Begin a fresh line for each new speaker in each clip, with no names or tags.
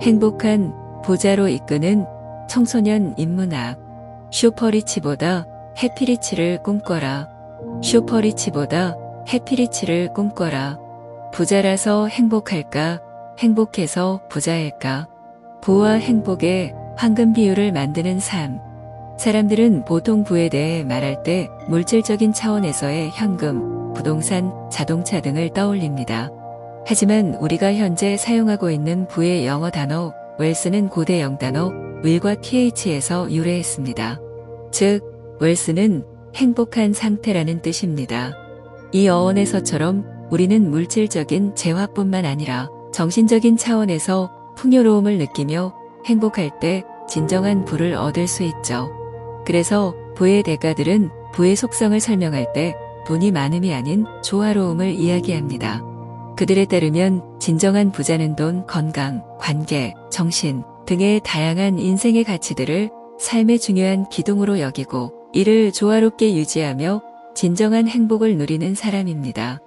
행복한 부자로 이끄는 청소년 인문학. 슈퍼리치보다 해피리치를 꿈꿔라. 슈퍼리치보다 해피리치를 꿈꿔라. 부자라서 행복할까? 행복해서 부자일까? 부와 행복의 황금 비율을 만드는 삶. 사람들은 보통 부에 대해 말할 때 물질적인 차원에서의 현금, 부동산, 자동차 등을 떠올립니다. 하지만 우리가 현재 사용하고 있는 부의 영어 단어 웰스는 고대 영단어 will과 th에서 유래했습니다. 즉, 웰스는 행복한 상태라는 뜻입니다. 이 어원에서처럼 우리는 물질적인 재화뿐만 아니라 정신적인 차원에서 풍요로움을 느끼며 행복할 때 진정한 부를 얻을 수 있죠. 그래서 부의 대가들은 부의 속성을 설명할 때 돈이 많음이 아닌 조화로움을 이야기합니다. 그들에 따르면 진정한 부자는 돈, 건강, 관계, 정신 등의 다양한 인생의 가치들을 삶의 중요한 기둥으로 여기고 이를 조화롭게 유지하며 진정한 행복을 누리는 사람입니다.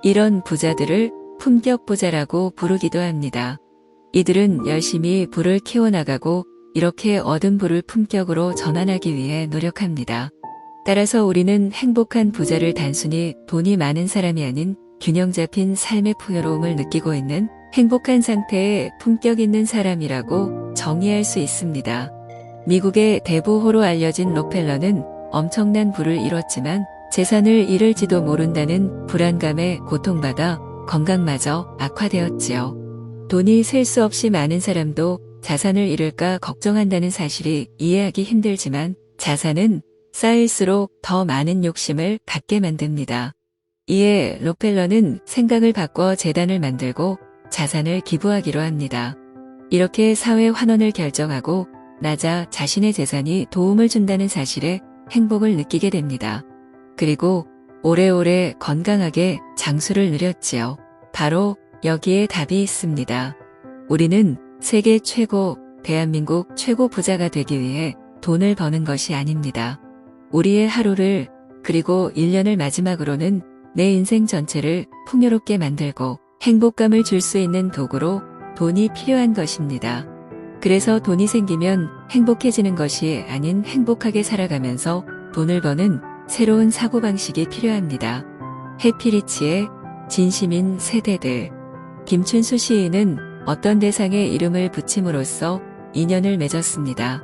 이런 부자들을 품격부자라고 부르기도 합니다. 이들은 열심히 부를 키워나가고 이렇게 얻은 부를 품격으로 전환하기 위해 노력합니다. 따라서 우리는 행복한 부자를 단순히 돈이 많은 사람이 아닌 균형 잡힌 삶의 풍요로움을 느끼고 있는 행복한 상태의 품격 있는 사람이라고 정의할 수 있습니다. 미국의 대부호로 알려진 록펠러는 엄청난 부를 이뤘지만 재산을 잃을지도 모른다는 불안감에 고통받아 건강마저 악화되었지요. 돈이 셀 수 없이 많은 사람도 자산을 잃을까 걱정한다는 사실이 이해하기 힘들지만 자산은 쌓일수록 더 많은 욕심을 갖게 만듭니다. 이에 록펠러는 생각을 바꿔 재단을 만들고 자산을 기부하기로 합니다. 이렇게 사회 환원을 결정하고 나자 자신의 재산이 도움을 준다는 사실에 행복을 느끼게 됩니다. 그리고 오래오래 건강하게 장수를 누렸지요. 바로 여기에 답이 있습니다. 우리는 세계 최고, 대한민국 최고 부자가 되기 위해 돈을 버는 것이 아닙니다. 우리의 하루를 그리고 1년을 마지막으로는 내 인생 전체를 풍요롭게 만들고 행복감을 줄 수 있는 도구로 돈이 필요한 것입니다. 그래서 돈이 생기면 행복해지는 것이 아닌 행복하게 살아가면서 돈을 버는 새로운 사고방식이 필요합니다. 해피리치의 진심인 세대들. 김춘수 시인은 어떤 대상에 이름을 붙임으로써 인연을 맺었습니다.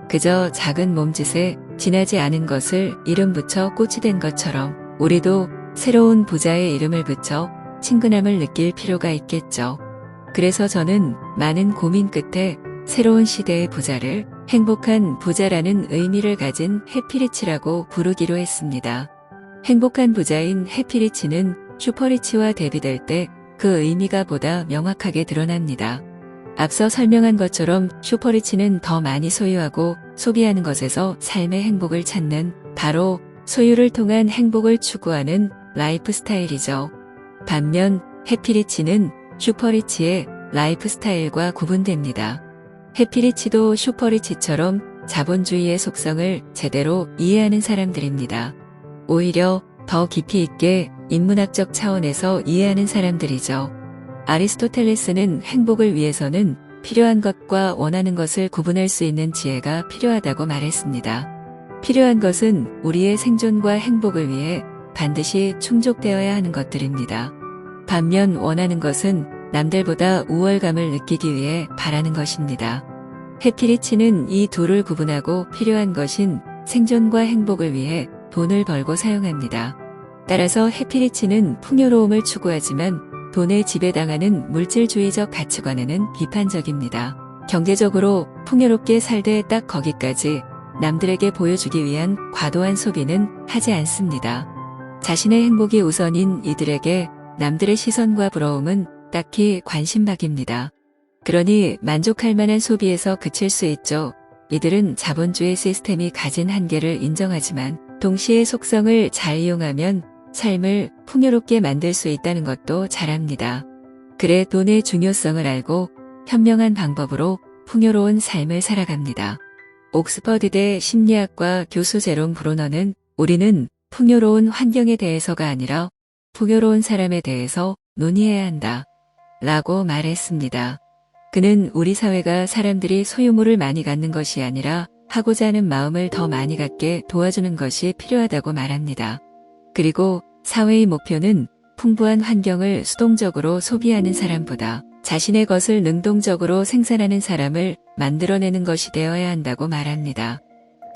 그저 작은 몸짓에 지나지 않은 것을 이름 붙여 꽃이 된 것처럼 우리도 새로운 부자의 이름을 붙여 친근함을 느낄 필요가 있겠죠. 그래서 저는 많은 고민 끝에 새로운 시대의 부자를 행복한 부자라는 의미를 가진 해피리치라고 부르기로 했습니다. 행복한 부자인 해피리치는 슈퍼리치와 대비될 때 그 의미가 보다 명확하게 드러납니다. 앞서 설명한 것처럼 슈퍼리치는 더 많이 소유하고 소비하는 것에서 삶의 행복을 찾는 바로 소유를 통한 행복을 추구하는 라이프 스타일이죠. 반면 해피리치는 슈퍼리치의 라이프 스타일과 구분됩니다. 해피리치도 슈퍼리치처럼 자본주의의 속성을 제대로 이해하는 사람들입니다. 오히려 더 깊이 있게 인문학적 차원에서 이해하는 사람들이죠. 아리스토텔레스는 행복을 위해서는 필요한 것과 원하는 것을 구분할 수 있는 지혜가 필요하다고 말했습니다. 필요한 것은 우리의 생존과 행복을 위해 반드시 충족되어야 하는 것들입니다. 반면 원하는 것은 남들보다 우월감을 느끼기 위해 바라는 것입니다. 해피리치는 이 둘을 구분하고 필요한 것인 생존과 행복을 위해 돈을 벌고 사용합니다. 따라서 해피리치는 풍요로움을 추구하지만 돈에 지배당하는 물질주의적 가치관에는 비판적입니다. 경제적으로 풍요롭게 살되 딱 거기까지 남들에게 보여주기 위한 과도한 소비는 하지 않습니다. 자신의 행복이 우선인 이들에게 남들의 시선과 부러움은 딱히 관심밖입니다. 그러니 만족할 만한 소비에서 그칠 수 있죠. 이들은 자본주의 시스템이 가진 한계를 인정하지만 동시에 속성을 잘 이용하면 삶을 풍요롭게 만들 수 있다는 것도 잘 압니다. 그래 돈의 중요성을 알고 현명한 방법으로 풍요로운 삶을 살아갑니다. 옥스퍼드대 심리학과 교수 제롬 브로너는 우리는 풍요로운 환경에 대해서가 아니라 풍요로운 사람에 대해서 논의해야 한다 라고 말했습니다. 그는 우리 사회가 사람들이 소유물을 많이 갖는 것이 아니라 하고자 하는 마음을 더 많이 갖게 도와주는 것이 필요하다고 말합니다. 그리고 사회의 목표는 풍부한 환경을 수동적으로 소비하는 사람보다 자신의 것을 능동적으로 생산하는 사람을 만들어내는 것이 되어야 한다고 말합니다.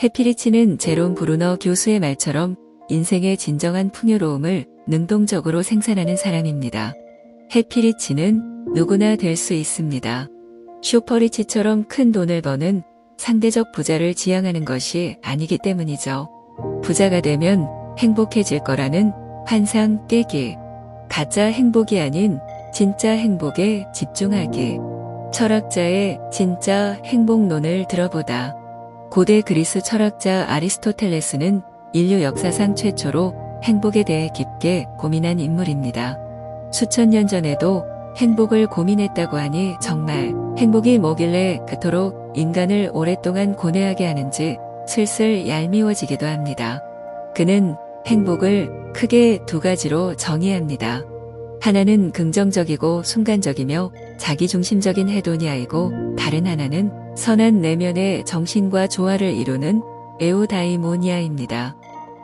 해피리치는 제롬 브루너 교수의 말처럼 인생의 진정한 풍요로움을 능동적으로 생산하는 사람입니다. 해피리치는 누구나 될 수 있습니다. 슈퍼리치처럼 큰 돈을 버는 상대적 부자를 지향하는 것이 아니기 때문이죠. 부자가 되면 행복해질 거라는 환상 깨기, 가짜 행복이 아닌 진짜 행복에 집중하기, 철학자의 진짜 행복론을 들어보다. 고대 그리스 철학자 아리스토텔레스는 인류 역사상 최초로 행복에 대해 깊게 고민한 인물입니다. 수천 년 전에도 행복을 고민했다고 하니 정말 행복이 뭐길래 그토록 인간을 오랫동안 고뇌하게 하는지 슬슬 얄미워지기도 합니다. 그는 행복을 크게 두 가지로 정의합니다. 하나는 긍정적이고 순간적이며 자기중심적인 헤도니아이고 다른 하나는 선한 내면의 정신과 조화를 이루는 에우다이모니아입니다.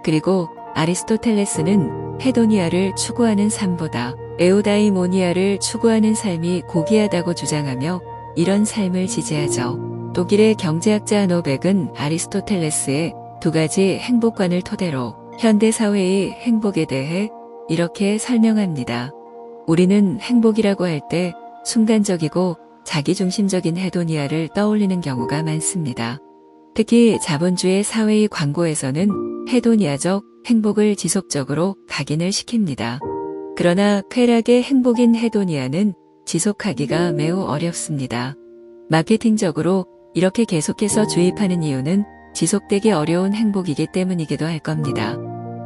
그리고 아리스토텔레스는 헤도니아를 추구하는 삶보다 에우다이모니아를 추구하는 삶이 고귀하다고 주장하며 이런 삶을 지지하죠. 독일의 경제학자 하노백은 아리스토텔레스의 두 가지 행복관을 토대로 현대 사회의 행복에 대해 이렇게 설명합니다. 우리는 행복이라고 할 때 순간적이고 자기중심적인 헤도니아를 떠올리는 경우가 많습니다. 특히 자본주의 사회의 광고에서는 헤도니아적 행복을 지속적으로 각인을 시킵니다. 그러나 쾌락의 행복인 헤도니아는 지속하기가 매우 어렵습니다. 마케팅적으로 이렇게 계속해서 주입하는 이유는 지속되기 어려운 행복이기 때문이기도 할 겁니다.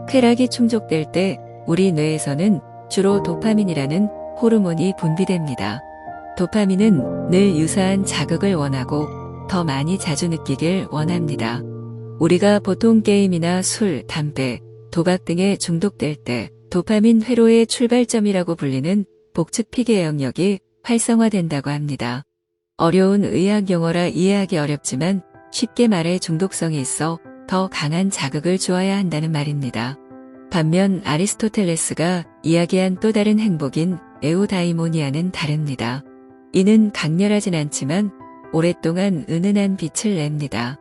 쾌락이 충족될 때 우리 뇌에서는 주로 도파민이라는 호르몬이 분비됩니다. 도파민은 늘 유사한 자극을 원하고 더 많이 자주 느끼길 원합니다. 우리가 보통 게임이나 술, 담배, 도박 등에 중독될 때 도파민 회로의 출발점이라고 불리는 복측 피계 영역이 활성화된다고 합니다. 어려운 의학 용어라 이해하기 어렵지만 쉽게 말해 중독성이 있어 더 강한 자극을 주어야 한다는 말입니다. 반면 아리스토텔레스가 이야기한 또 다른 행복인 에우다이모니아는 다릅니다. 이는 강렬하진 않지만 오랫동안 은은한 빛을 냅니다.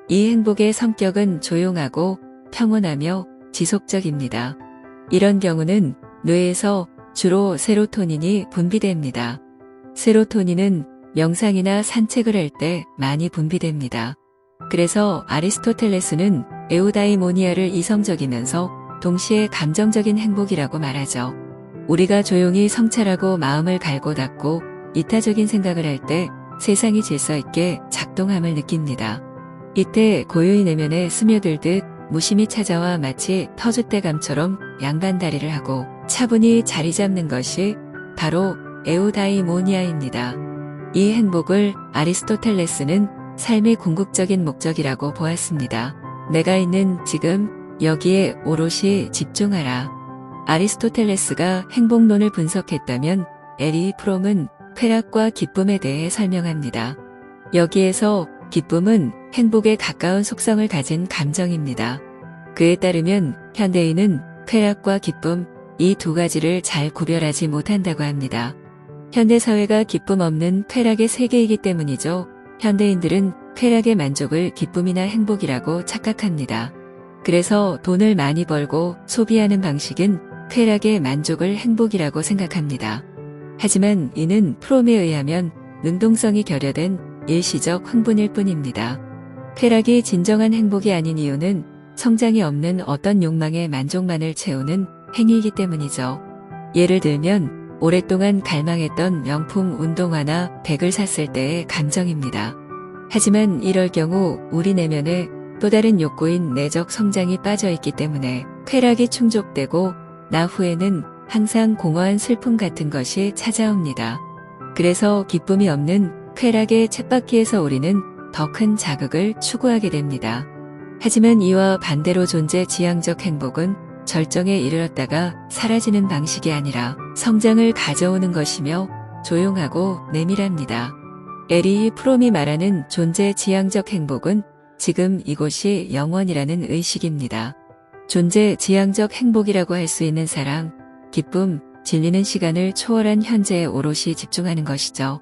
이 행복의 성격은 조용하고 평온하며 지속적입니다. 이런 경우는 뇌에서 주로 세로토닌이 분비됩니다. 세로토닌은 명상이나 산책을 할 때 많이 분비됩니다. 그래서 아리스토텔레스는 에우다이모니아를 이성적이면서 동시에 감정적인 행복이라고 말하죠. 우리가 조용히 성찰하고 마음을 갈고 닦고 이타적인 생각을 할 때 세상이 질서 있게 작동함을 느낍니다. 이때 고요히 내면에 스며들듯 무심히 찾아와 마치 터줏대감처럼 양반다리를 하고 차분히 자리 잡는 것이 바로 에우다이모니아입니다. 이 행복을 아리스토텔레스는 삶의 궁극적인 목적이라고 보았습니다. 내가 있는 지금 여기에 오롯이 집중하라. 아리스토텔레스가 행복론을 분석했다면 에리 프롬은 쾌락과 기쁨에 대해 설명합니다. 여기에서 기쁨은 행복에 가까운 속성을 가진 감정입니다. 그에 따르면 현대인은 쾌락과 기쁨 이 두 가지를 잘 구별하지 못한다고 합니다. 현대사회가 기쁨 없는 쾌락의 세계이기 때문이죠. 현대인들은 쾌락의 만족을 기쁨이나 행복이라고 착각합니다. 그래서 돈을 많이 벌고 소비하는 방식은 쾌락의 만족을 행복이라고 생각합니다. 하지만 이는 프롬에 의하면 능동성이 결여된 일시적 흥분일 뿐입니다. 쾌락이 진정한 행복이 아닌 이유는 성장이 없는 어떤 욕망의 만족만을 채우는 행위이기 때문이죠. 예를 들면 오랫동안 갈망했던 명품 운동화나 백을 샀을 때의 감정입니다. 하지만 이럴 경우 우리 내면에 또 다른 욕구인 내적 성장이 빠져있기 때문에 쾌락이 충족되고 나후에는 항상 공허한 슬픔 같은 것이 찾아옵니다. 그래서 기쁨이 없는 쾌락의 쳇바퀴에서 우리는 더 큰 자극을 추구하게 됩니다. 하지만 이와 반대로 존재 지향적 행복은 절정에 이르렀다가 사라지는 방식이 아니라 성장을 가져오는 것이며 조용하고 내밀합니다. 에리히 프롬이 말하는 존재 지향적 행복은 지금 이곳이 영원이라는 의식입니다. 존재 지향적 행복이라고 할 수 있는 사랑, 기쁨, 질리는 시간을 초월한 현재에 오롯이 집중하는 것이죠.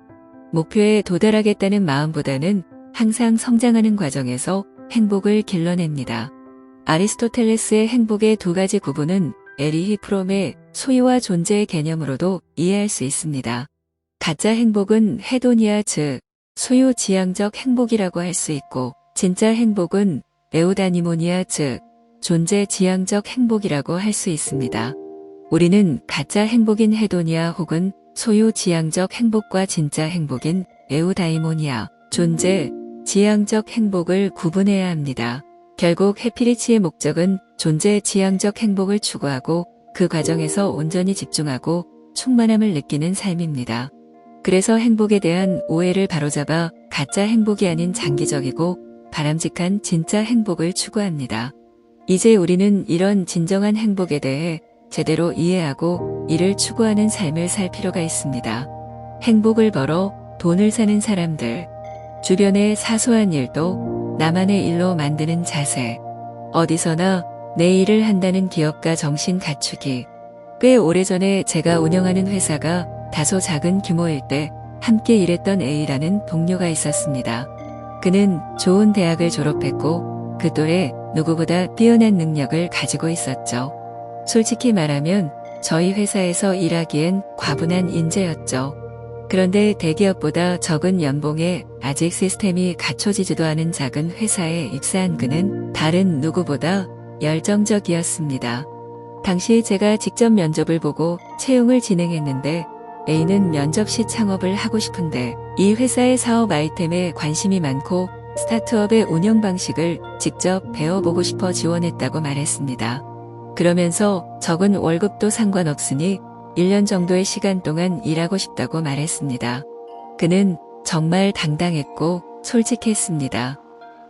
목표에 도달하겠다는 마음보다는 항상 성장하는 과정에서 행복을 길러냅니다. 아리스토텔레스의 행복의 두 가지 구분은 에리히 프롬의 소유와 존재의 개념으로도 이해할 수 있습니다. 가짜 행복은 헤도니아 즉 소유 지향적 행복이라고 할 수 있고 진짜 행복은 에우다니모니아 즉 존재 지향적 행복이라고 할 수 있습니다. 우리는 가짜 행복인 헤도니아 혹은 소유 지향적 행복과 진짜 행복인 에우다이모니아 존재 지향적 행복을 구분해야 합니다. 결국 해피리치의 목적은 존재 지향적 행복을 추구하고 그 과정에서 온전히 집중하고 충만함을 느끼는 삶입니다. 그래서 행복에 대한 오해를 바로잡아 가짜 행복이 아닌 장기적이고 바람직한 진짜 행복을 추구합니다. 이제 우리는 이런 진정한 행복에 대해 제대로 이해하고 이를 추구하는 삶을 살 필요가 있습니다. 행복을 벌어 돈을 사는 사람들, 주변의 사소한 일도 나만의 일로 만드는 자세, 어디서나 내 일을 한다는 기업가 정신 갖추기. 꽤 오래전에 제가 운영하는 회사가 다소 작은 규모일 때 함께 일했던 A라는 동료가 있었습니다. 그는 좋은 대학을 졸업했고 그 또래 누구보다 뛰어난 능력을 가지고 있었죠. 솔직히 말하면 저희 회사에서 일하기엔 과분한 인재였죠. 그런데 대기업보다 적은 연봉에 아직 시스템이 갖춰지지도 않은 작은 회사에 입사한 그는 다른 누구보다 열정적이었습니다. 당시 제가 직접 면접을 보고 채용을 진행했는데 A는 면접 시 창업을 하고 싶은데 이 회사의 사업 아이템에 관심이 많고 스타트업의 운영 방식을 직접 배워보고 싶어 지원했다고 말했습니다. 그러면서 적은 월급도 상관없으니 1년 정도의 시간 동안 일하고 싶다고 말했습니다. 그는 정말 당당했고 솔직했습니다.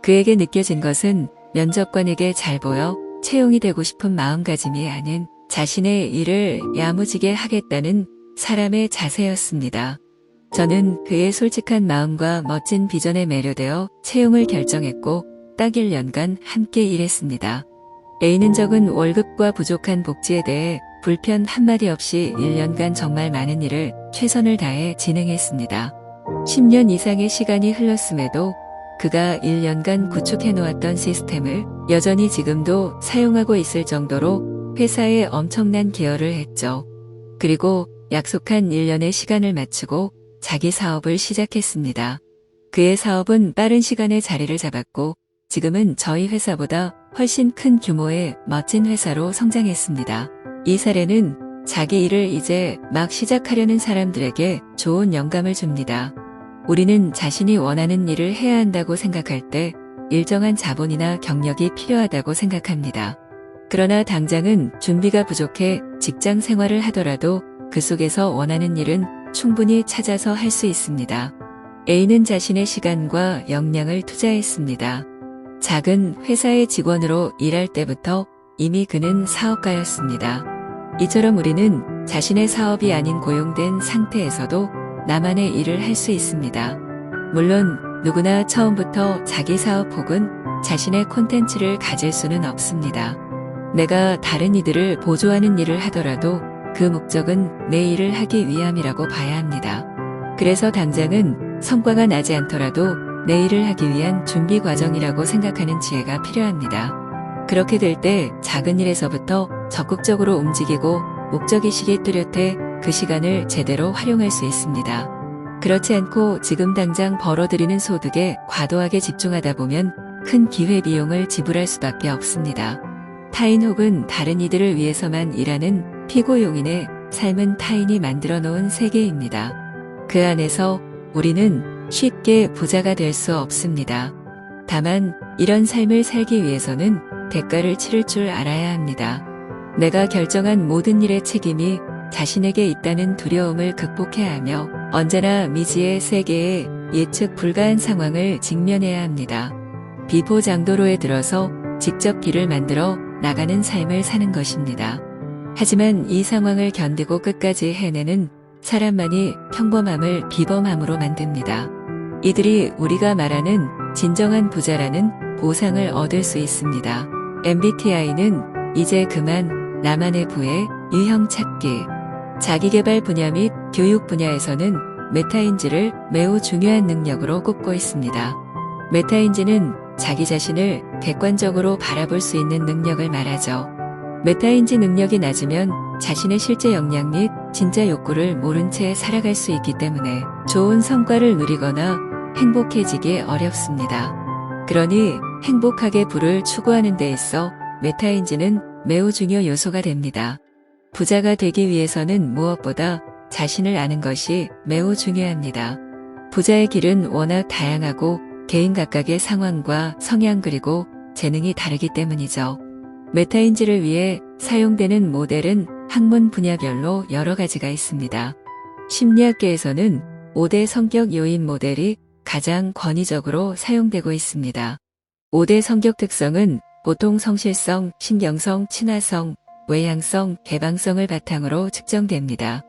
그에게 느껴진 것은 면접관에게 잘 보여 채용이 되고 싶은 마음가짐이 아닌 자신의 일을 야무지게 하겠다는 사람의 자세였습니다. 저는 그의 솔직한 마음과 멋진 비전에 매료되어 채용을 결정했고 딱 1년간 함께 일했습니다. A는 적은 월급과 부족한 복지에 대해 불편 한마디 없이 1년간 정말 많은 일을 최선을 다해 진행했습니다. 10년 이상의 시간이 흘렀음에도 그가 1년간 구축해놓았던 시스템을 여전히 지금도 사용하고 있을 정도로 회사에 엄청난 기여를 했죠. 그리고 약속한 1년의 시간을 마치고 자기 사업을 시작했습니다. 그의 사업은 빠른 시간에 자리를 잡았고 지금은 저희 회사보다 훨씬 큰 규모의 멋진 회사로 성장했습니다. 이 사례는 자기 일을 이제 막 시작하려는 사람들에게 좋은 영감을 줍니다. 우리는 자신이 원하는 일을 해야 한다고 생각할 때 일정한 자본이나 경력이 필요하다고 생각합니다. 그러나 당장은 준비가 부족해 직장 생활을 하더라도 그 속에서 원하는 일은 충분히 찾아서 할 수 있습니다. A는 자신의 시간과 역량을 투자했습니다. 작은 회사의 직원으로 일할 때부터 이미 그는 사업가였습니다. 이처럼 우리는 자신의 사업이 아닌 고용된 상태에서도 나만의 일을 할 수 있습니다. 물론 누구나 처음부터 자기 사업 혹은 자신의 콘텐츠를 가질 수는 없습니다. 내가 다른 이들을 보조하는 일을 하더라도 그 목적은 내 일을 하기 위함이라고 봐야 합니다. 그래서 당장은 성과가 나지 않더라도 내 일을 하기 위한 준비 과정이라고 생각하는 지혜가 필요합니다. 그렇게 될 때 작은 일에서부터 적극적으로 움직이고 목적의식이 뚜렷해 그 시간을 제대로 활용할 수 있습니다. 그렇지 않고 지금 당장 벌어들이는 소득에 과도하게 집중하다 보면 큰 기회비용을 지불할 수밖에 없습니다. 타인 혹은 다른 이들을 위해서만 일하는 피고용인의 삶은 타인이 만들어 놓은 세계입니다. 그 안에서 우리는 쉽게 부자가 될 수 없습니다. 다만 이런 삶을 살기 위해서는 대가를 치를 줄 알아야 합니다. 내가 결정한 모든 일의 책임이 자신에게 있다는 두려움을 극복해야 하며 언제나 미지의 세계에 예측 불가한 상황을 직면해야 합니다. 비포장도로에 들어서 직접 길을 만들어 나가는 삶을 사는 것입니다. 하지만 이 상황을 견디고 끝까지 해내는 사람만이 평범함을 비범함으로 만듭니다. 이들이 우리가 말하는 진정한 부자라는 보상을 얻을 수 있습니다. MBTI는 이제 그만 나만의 부의 유형 찾기. 자기개발 분야 및 교육 분야에서는 메타인지를 매우 중요한 능력으로 꼽고 있습니다. 메타인지는 자기 자신을 객관적으로 바라볼 수 있는 능력을 말하죠. 메타인지 능력이 낮으면 자신의 실제 역량 및 진짜 욕구를 모른 채 살아갈 수 있기 때문에 좋은 성과를 누리거나 행복해지기 어렵습니다. 그러니 행복하게 부를 추구하는 데 있어 메타인지는 매우 중요 요소가 됩니다. 부자가 되기 위해서는 무엇보다 자신을 아는 것이 매우 중요합니다. 부자의 길은 워낙 다양하고 개인 각각의 상황과 성향 그리고 재능이 다르기 때문이죠. 메타인지를 위해 사용되는 모델은 학문 분야별로 여러 가지가 있습니다. 심리학계에서는 5대 성격 요인 모델이 가장 권위적으로 사용되고 있습니다. 5대 성격 특성은 보통 성실성, 신경성, 친화성, 외향성, 개방성을 바탕으로 측정됩니다.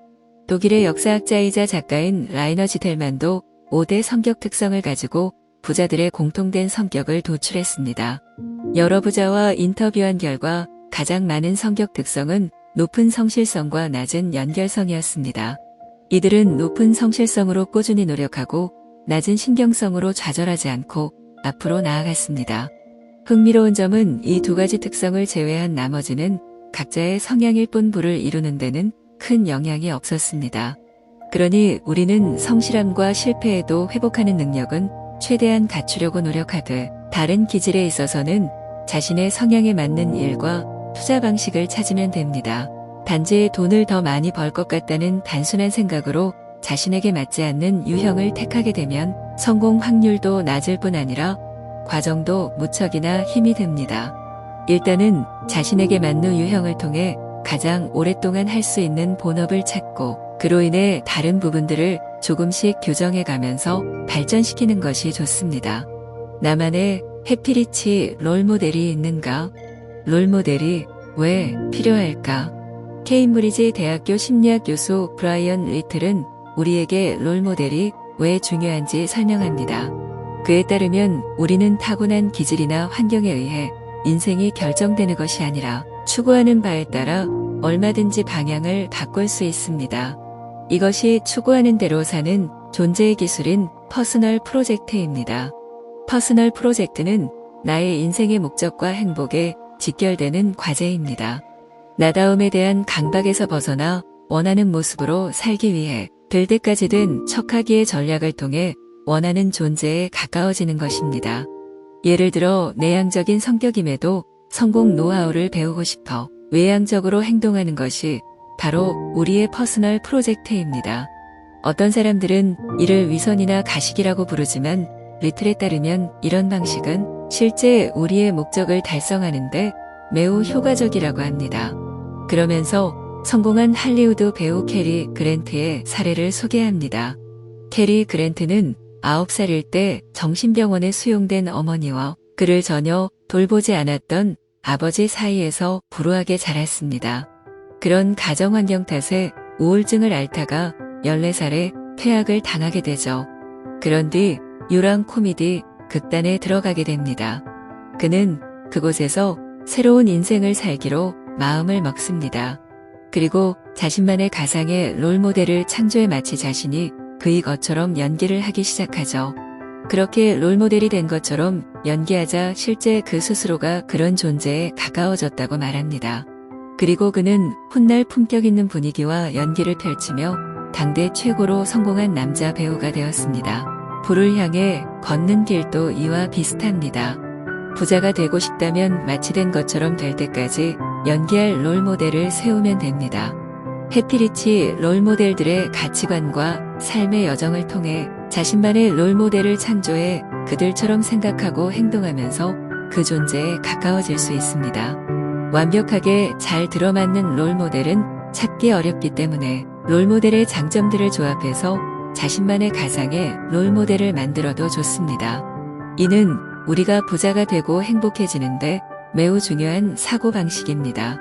독일의 역사학자이자 작가인 라이너 지텔만도 5대 성격 특성을 가지고 부자들의 공통된 성격을 도출했습니다. 여러 부자와 인터뷰한 결과 가장 많은 성격 특성은 높은 성실성과 낮은 연결성이었습니다. 이들은 높은 성실성으로 꾸준히 노력하고 낮은 신경성으로 좌절하지 않고 앞으로 나아갔습니다. 흥미로운 점은 이 두 가지 특성을 제외한 나머지는 각자의 성향일 뿐 부를 이루는 데는 큰 영향이 없었습니다. 그러니 우리는 성실함과 실패에도 회복하는 능력은 최대한 갖추려고 노력하되 다른 기질에 있어서는 자신의 성향에 맞는 일과 투자 방식을 찾으면 됩니다. 단지 돈을 더 많이 벌 것 같다는 단순한 생각으로 자신에게 맞지 않는 유형을 택하게 되면 성공 확률도 낮을 뿐 아니라 과정도 무척이나 힘이 듭니다. 일단은 자신에게 맞는 유형을 통해 가장 오랫동안 할 수 있는 본업을 찾고 그로 인해 다른 부분들을 조금씩 교정해 가면서 발전시키는 것이 좋습니다. 나만의 해피리치 롤모델이 있는가? 롤모델이 왜 필요할까? 케임브리지 대학교 심리학 교수 브라이언 리틀은 우리에게 롤모델이 왜 중요한지 설명합니다. 그에 따르면 우리는 타고난 기질이나 환경에 의해 인생이 결정되는 것이 아니라 추구하는 바에 따라 얼마든지 방향을 바꿀 수 있습니다. 이것이 추구하는 대로 사는 존재의 기술인 퍼스널 프로젝트입니다. 퍼스널 프로젝트는 나의 인생의 목적과 행복에 직결되는 과제입니다. 나다움에 대한 강박에서 벗어나 원하는 모습으로 살기 위해 될 때까지 된 척하기의 전략을 통해 원하는 존재에 가까워지는 것입니다. 예를 들어 내향적인 성격임에도 성공 노하우를 배우고 싶어 외향적으로 행동하는 것이 바로 우리의 퍼스널 프로젝트입니다. 어떤 사람들은 이를 위선이나 가식이라고 부르지만 리틀에 따르면 이런 방식은 실제 우리의 목적을 달성하는데 매우 효과적이라고 합니다. 그러면서 성공한 할리우드 배우 캐리 그랜트의 사례를 소개합니다. 캐리 그랜트는 9살일 때 정신병원에 수용된 어머니와 그를 전혀 돌보지 않았던 아버지 사이에서 불우하게 자랐습니다. 그런 가정 환경 탓에 우울증을 앓다가 14살에 퇴학을 당하게 되죠. 그런 뒤 유랑 코미디 극단에 들어가게 됩니다. 그는 그곳에서 새로운 인생을 살기로 마음을 먹습니다. 그리고 자신만의 가상의 롤모델을 창조해 마치 자신이 그의 것처럼 연기를 하기 시작하죠. 그렇게 롤모델이 된 것처럼 연기하자 실제 그 스스로가 그런 존재에 가까워졌다고 말합니다. 그리고 그는 훗날 품격 있는 분위기와 연기를 펼치며 당대 최고로 성공한 남자 배우가 되었습니다. 부를 향해 걷는 길도 이와 비슷합니다. 부자가 되고 싶다면 마치 된 것처럼 될 때까지 연기할 롤모델을 세우면 됩니다. 해피리치 롤모델들의 가치관과 삶의 여정을 통해 자신만의 롤모델을 창조해 그들처럼 생각하고 행동하면서 그 존재에 가까워질 수 있습니다. 완벽하게 잘 들어맞는 롤모델은 찾기 어렵기 때문에 롤모델의 장점들을 조합해서 자신만의 가상의 롤모델을 만들어도 좋습니다. 이는 우리가 부자가 되고 행복해지는데 매우 중요한 사고방식입니다.